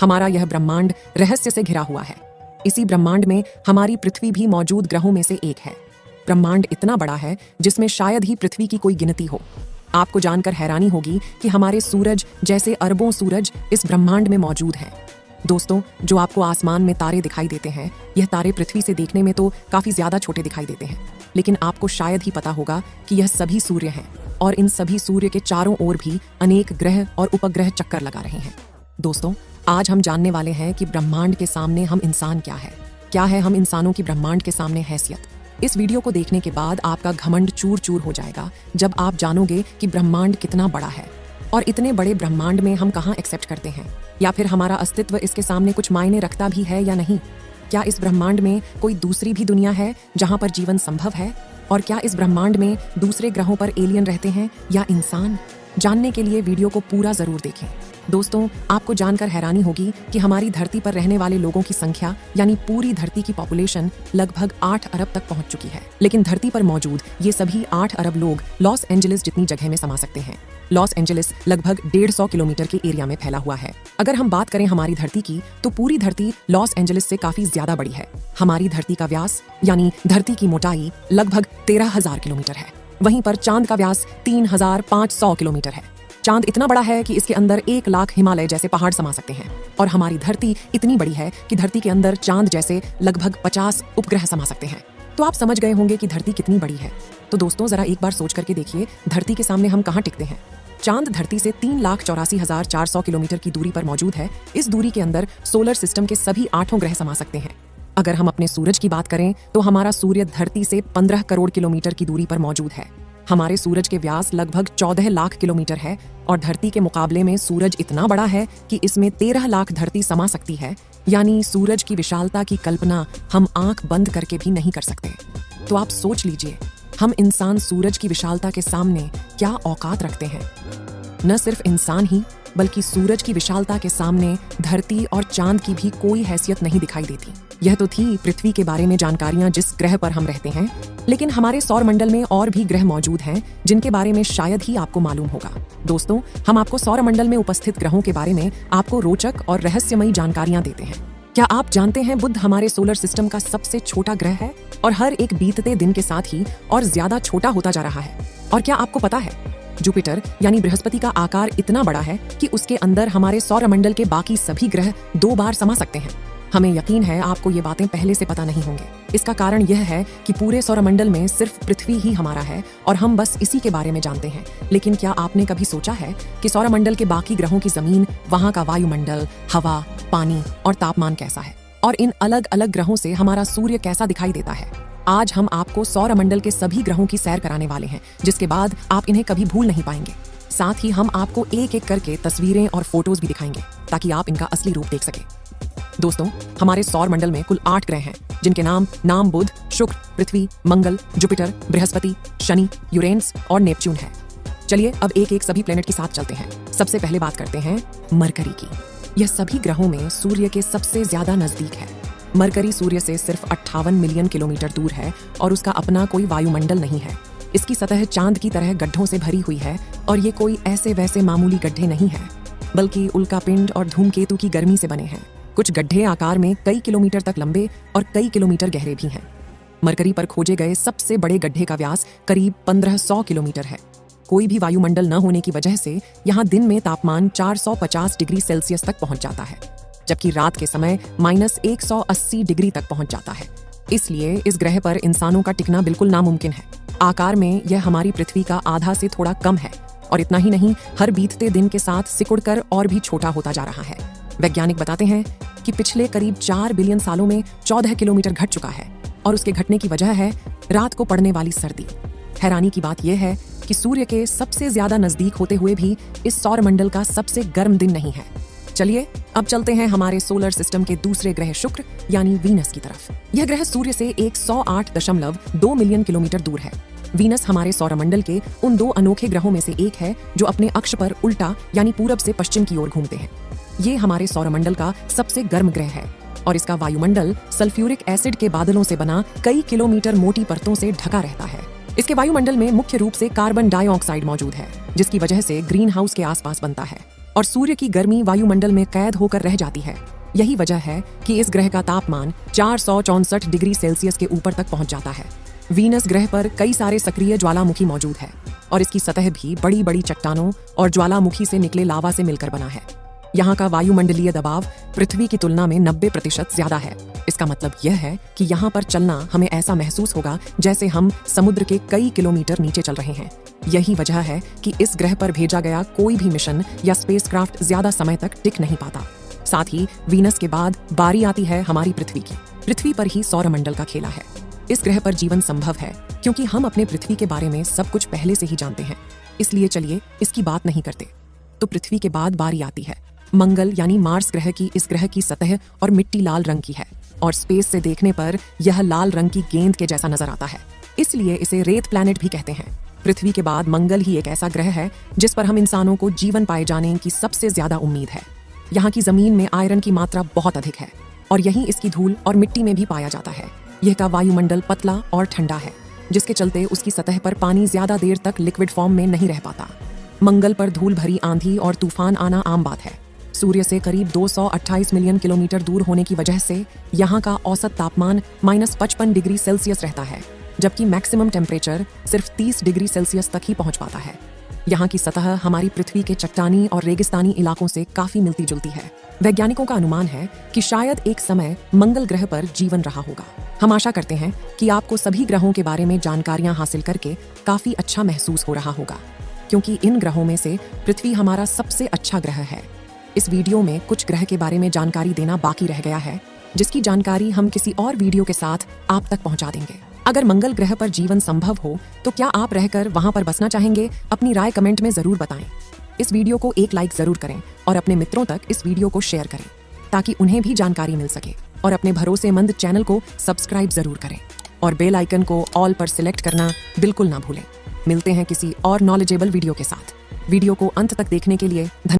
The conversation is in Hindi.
हमारा यह ब्रह्मांड रहस्य से घिरा हुआ है। इसी ब्रह्मांड में हमारी पृथ्वी भी मौजूद ग्रहों में से एक है। ब्रह्मांड इतना बड़ा है जिसमें शायद ही पृथ्वी की कोई गिनती हो। आपको जानकर हैरानी होगी कि हमारे सूरज जैसे अरबों सूरज इस ब्रह्मांड में मौजूद हैं। दोस्तों, जो आपको आसमान में तारे दिखाई देते हैं, यह तारे पृथ्वी से देखने में तो काफी ज्यादा छोटे दिखाई देते हैं, लेकिन आपको शायद ही पता होगा कि यह सभी सूर्य हैं और इन सभी सूर्य के चारों ओर भी अनेक ग्रह और उपग्रह चक्कर लगा रहे हैं। दोस्तों, आज हम जानने वाले हैं कि ब्रह्मांड के सामने हम इंसान क्या है हम इंसानों की ब्रह्मांड के सामने हैसियत। इस वीडियो को देखने के बाद आपका घमंड चूर चूर हो जाएगा जब आप जानोगे कि ब्रह्मांड कितना बड़ा है और इतने बड़े ब्रह्मांड में हम कहाँ एक्सेप्ट करते हैं, या फिर हमारा अस्तित्व इसके सामने कुछ मायने रखता भी है या नहीं। क्या इस ब्रह्मांड में कोई दूसरी भी दुनिया है जहाँ पर जीवन संभव है, और क्या इस ब्रह्मांड में दूसरे ग्रहों पर एलियन रहते हैं या इंसान? जानने के लिए वीडियो को पूरा जरूर देखें। दोस्तों, आपको जानकर हैरानी होगी कि हमारी धरती पर रहने वाले लोगों की संख्या यानी पूरी धरती की पॉपुलेशन लगभग 8 अरब तक पहुंच चुकी है। लेकिन धरती पर मौजूद ये सभी 8 अरब लोग लॉस एंजलिस जितनी जगह में समा सकते हैं। लॉस एंजलिस लगभग 150 किलोमीटर के एरिया में फैला हुआ है। अगर हम बात करें हमारी धरती की, तो पूरी धरती लॉस एंजलिस से काफी ज्यादा बड़ी है। हमारी धरती का व्यास यानी धरती की मोटाई लगभग 13,000 किलोमीटर है। वहीं पर चांद का व्यास 3,500 किलोमीटर है। चांद इतना बड़ा है कि इसके अंदर 1 लाख हिमालय जैसे पहाड़ समा सकते हैं, और हमारी धरती इतनी बड़ी है कि धरती के अंदर चांद जैसे लगभग 50 उपग्रह समा सकते हैं। तो आप समझ गए होंगे कि धरती कितनी बड़ी है। तो दोस्तों, जरा एक बार सोच करके देखिए, धरती के सामने हम कहाँ टिकते हैं। चांद धरती से 3,84,400 किलोमीटर की दूरी पर मौजूद है। इस दूरी के अंदर सोलर सिस्टम के सभी 8 ग्रह समा सकते हैं। अगर हम अपने सूरज की बात करें तो हमारा सूर्य धरती से 15 करोड़ किलोमीटर की दूरी पर मौजूद है। हमारे सूरज के व्यास लगभग 14 लाख किलोमीटर है, और धरती के मुकाबले में सूरज इतना बड़ा है कि इसमें 13 लाख धरती समा सकती है। यानी सूरज की विशालता की कल्पना हम आंख बंद करके भी नहीं कर सकते। तो आप सोच लीजिए, हम इंसान सूरज की विशालता के सामने क्या औकात रखते हैं। न सिर्फ इंसान ही, बल्कि सूरज की विशालता के सामने धरती और चांद की भी कोई हैसियत नहीं दिखाई देती। यह तो थी पृथ्वी के बारे में जानकारियां जिस ग्रह पर हम रहते हैं, लेकिन हमारे सौर मंडल में और भी ग्रह मौजूद हैं जिनके बारे में शायद ही आपको मालूम होगा। दोस्तों, हम आपको सौर मंडल में उपस्थित ग्रहों के बारे में आपको रोचक और रहस्यमयी जानकारियां देते हैं। क्या आप जानते हैं बुध हमारे सोलर सिस्टम का सबसे छोटा ग्रह है, और हर एक बीतते दिन के साथ ही और ज्यादा छोटा होता जा रहा है। और क्या आपको पता है, जुपिटर यानी बृहस्पति का आकार इतना बड़ा है कि उसके अंदर हमारे सौर मंडल के बाकी सभी ग्रह 2 बार समा सकते हैं। हमें यकीन है आपको ये बातें पहले से पता नहीं होंगे। इसका कारण यह है कि पूरे सौरमंडल में सिर्फ पृथ्वी ही हमारा है और हम बस इसी के बारे में जानते हैं। लेकिन क्या आपने कभी सोचा है कि सौरमंडल के बाकी ग्रहों की जमीन, वहां का वायुमंडल, हवा, पानी और तापमान कैसा है, और इन अलग अलग ग्रहों से हमारा सूर्य कैसा दिखाई देता है? आज हम आपको सौरमंडल के सभी ग्रहों की सैर कराने वाले हैं, जिसके बाद आप इन्हें कभी भूल नहीं पाएंगे। साथ ही हम आपको एक एक करके तस्वीरें और फोटोज भी दिखाएंगे ताकि आप इनका असली रूप देख सकें। दोस्तों, हमारे सौर मंडल में कुल 8 ग्रह हैं, जिनके नाम बुध, शुक्र, पृथ्वी, मंगल, जुपिटर, बृहस्पति, शनि, यूरेनस और नेपच्यून है। चलिए अब एक एक सभी प्लेनेट के साथ चलते हैं। सबसे पहले बात करते हैं मरकरी की। यह सभी ग्रहों में सूर्य के सबसे ज्यादा नजदीक है। मरकरी सूर्य से सिर्फ 58 मिलियन किलोमीटर दूर है और उसका अपना कोई वायुमंडल नहीं है। इसकी सतह चांद की तरह गड्ढों से भरी हुई है, और ये कोई ऐसे वैसे मामूली गड्ढे नहीं है, बल्कि उल्कापिंड और धूमकेतु की गर्मी से बने हैं। कुछ गड्ढे आकार में कई किलोमीटर तक लंबे और कई किलोमीटर गहरे भी हैं। मरकरी पर खोजे गए सबसे बड़े गड्ढे का व्यास करीब 1500 किलोमीटर है। कोई भी वायुमंडल न होने की वजह से यहाँ दिन में तापमान 450 डिग्री सेल्सियस तक पहुंच जाता है, जबकि रात के समय -180 डिग्री तक पहुंच जाता है। इसलिए इस ग्रह पर इंसानों का टिकना बिल्कुल नामुमकिन है। आकार में यह हमारी पृथ्वी का आधा से थोड़ा कम है, और इतना ही नहीं, हर बीतते दिन के साथ सिकुड़कर और भी छोटा होता जा रहा है। वैज्ञानिक बताते हैं कि पिछले करीब 4 बिलियन सालों में 14 किलोमीटर घट चुका है, और उसके घटने की वजह है रात को पड़ने वाली सर्दी। हैरानी की बात यह है कि सूर्य के सबसे ज्यादा नजदीक होते हुए भी इस सौरमंडल का सबसे गर्म दिन नहीं है। चलिए अब चलते हैं हमारे सोलर सिस्टम के दूसरे ग्रह शुक्र यानी वीनस की तरफ। यह ग्रह सूर्य से 108.2 मिलियन किलोमीटर दूर है। वीनस हमारे सौरमंडल के उन 2 अनोखे ग्रहों में से एक है जो अपने अक्ष पर उल्टा यानी पूरब से पश्चिम की ओर घूमते हैं। ये हमारे सौरमंडल का सबसे गर्म ग्रह है, और इसका वायुमंडल सल्फ्यूरिक एसिड के बादलों से बना कई किलोमीटर मोटी परतों से ढका रहता है। इसके वायुमंडल में मुख्य रूप से कार्बन डाइऑक्साइड मौजूद है, जिसकी वजह से ग्रीन हाउस के आसपास बनता है। और सूर्य की गर्मी वायुमंडल में कैद होकर रह जाती है। यही वजह है कि इस ग्रह का तापमान 464 डिग्री सेल्सियस के ऊपर तक पहुंच जाता है। वीनस ग्रह पर कई सारे सक्रिय ज्वालामुखी मौजूद है और इसकी सतह भी बड़ी बड़ी चट्टानों और ज्वालामुखी से निकले लावा से मिलकर बना है। यहाँ का वायुमंडलीय दबाव पृथ्वी की तुलना में 90% ज्यादा है। इसका मतलब यह है कि यहाँ पर चलना हमें ऐसा महसूस होगा जैसे हम समुद्र के कई किलोमीटर नीचे चल रहे हैं। यही वजह है कि इस ग्रह पर भेजा गया कोई भी मिशन या स्पेसक्राफ्ट ज्यादा समय तक टिक नहीं पाता। साथ ही वीनस के बाद बारी आती है हमारी पृथ्वी की। पृथ्वी पर ही सौरमंडल का खेला है। इस ग्रह पर जीवन संभव है क्योंकि हम अपने पृथ्वी के बारे में सब कुछ पहले से ही जानते हैं। इसलिए चलिए इसकी बात नहीं करते। तो पृथ्वी के बाद बारी आती है मंगल यानी मार्स ग्रह की। इस ग्रह की सतह और मिट्टी लाल रंग की है और स्पेस से देखने पर यह लाल रंग की गेंद के जैसा नजर आता है, इसलिए इसे रेत प्लैनेट भी कहते हैं। पृथ्वी के बाद मंगल ही एक ऐसा ग्रह है जिस पर हम इंसानों को जीवन पाए जाने की सबसे ज्यादा उम्मीद है। यहाँ की जमीन में आयरन की मात्रा बहुत अधिक है और यहीं इसकी धूल और मिट्टी में भी पाया जाता है। यह का वायुमंडल पतला और ठंडा है जिसके चलते उसकी सतह पर पानी ज्यादा देर तक लिक्विड फॉर्म में नहीं रह पाता। मंगल पर धूल भरी आंधी और तूफान आना आम बात है। सूर्य से करीब 228 मिलियन किलोमीटर दूर होने की वजह से यहाँ का औसत तापमान -55 डिग्री सेल्सियस रहता है, जबकि मैक्सिमम टेम्परेचर सिर्फ 30 डिग्री सेल्सियस तक ही पहुंच पाता है। यहाँ की सतह हमारी पृथ्वी के चट्टानी और रेगिस्तानी इलाकों से काफी मिलती जुलती है। वैज्ञानिकों का अनुमान है कि शायद एक समय मंगल ग्रह पर जीवन रहा होगा। हम आशा करते हैं कि आपको सभी ग्रहों के बारे में जानकारियां हासिल करके काफी अच्छा महसूस हो रहा होगा, क्योंकि इन ग्रहों में से पृथ्वी हमारा सबसे अच्छा ग्रह है। इस वीडियो में कुछ ग्रह के बारे में जानकारी देना बाकी रह गया है, जिसकी जानकारी हम किसी और वीडियो के साथ आप तक पहुंचा देंगे। अगर मंगल ग्रह पर जीवन संभव हो तो क्या आप रहकर वहां पर बसना चाहेंगे? अपनी राय कमेंट में जरूर बताएं। इस वीडियो को एक लाइक जरूर करें और अपने मित्रों तक इस वीडियो को शेयर करें ताकि उन्हें भी जानकारी मिल सके। और अपने भरोसेमंद चैनल को सब्सक्राइब जरूर करें और बेल आइकन को ऑल पर सिलेक्ट करना बिल्कुल ना भूलें। मिलते हैं किसी और नॉलेजेबल वीडियो के साथ। वीडियो को अंत तक देखने के लिए धन्यवाद।